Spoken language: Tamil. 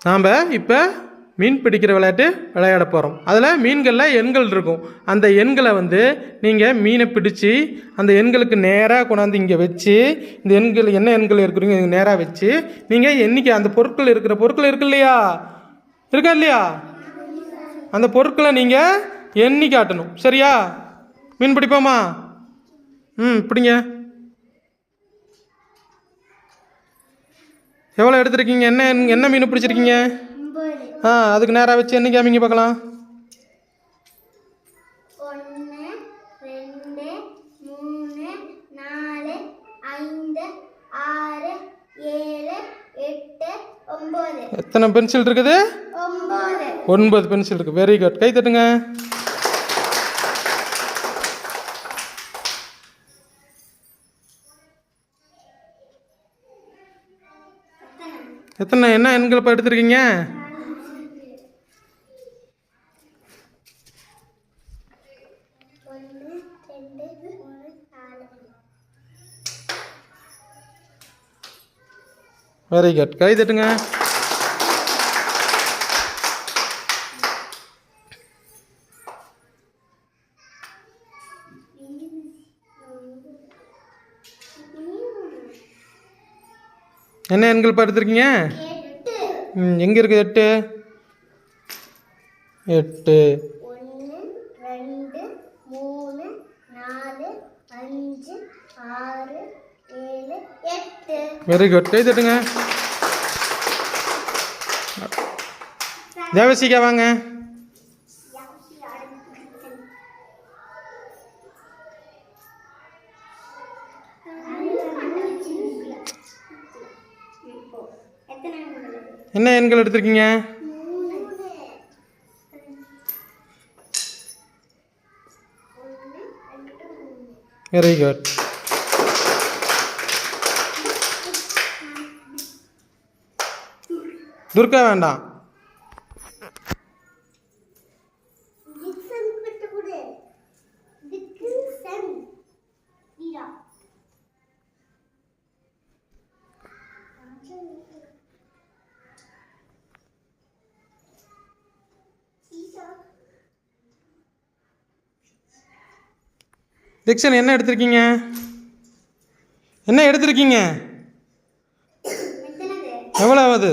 நாம் இப்போ மீன் பிடிக்கிற விளையாட்டு விளையாட போகிறோம். அதில் மீன்களில் எண்கள் இருக்கும். அந்த எண்களை நீங்கள் மீனை பிடிச்சி அந்த எண்களுக்கு நேராக கொண்டாந்து இங்கே வச்சு, இந்த எண்கள் என்ன எண்கள் இருக்கிறீங்க இங்கே நேராக வச்சு நீங்கள் எண்ணிக்கை அந்த பொருட்கள் இருக்கு இல்லையா, இருக்கா இல்லையா, அந்த பொருட்களை நீங்கள் எண்ணி காட்டணும். சரியா? மீன் பிடிப்போமா? பிடிங்க. எவ்வளோ எடுத்துருக்கீங்க? என்ன மீன் பிடிச்சிருக்கீங்க? அதுக்கு நேராக வச்சு என்ன காமிங்க பார்க்கலாம். 1 2 3 4 5 6 7 8 9. எத்தனை பென்சில் இருக்குது? 9 பென்சில் இருக்குது. Very good. கை தட்டுங்க. என்ன எண்கள் இப்போ எடுத்துருக்கீங்க? 1 2 3 4. Very good. கை தட்டுங்க. என்ன எண்கள் இப்போ எடுத்துருக்கீங்க? எங்கே இருக்குது 8? 8. 1 2 3 4 5 6 7 8. Very good. கை தட்டுங்க. தேவசிகா வாங்க. என்ன எண்கள் எடுத்திருக்கீங்க? 3. Very good. துர்கா வேண்டாம். டிக்ஷன் என்ன எடுத்திருக்கீங்க? எவ்வளோ ஆகுது?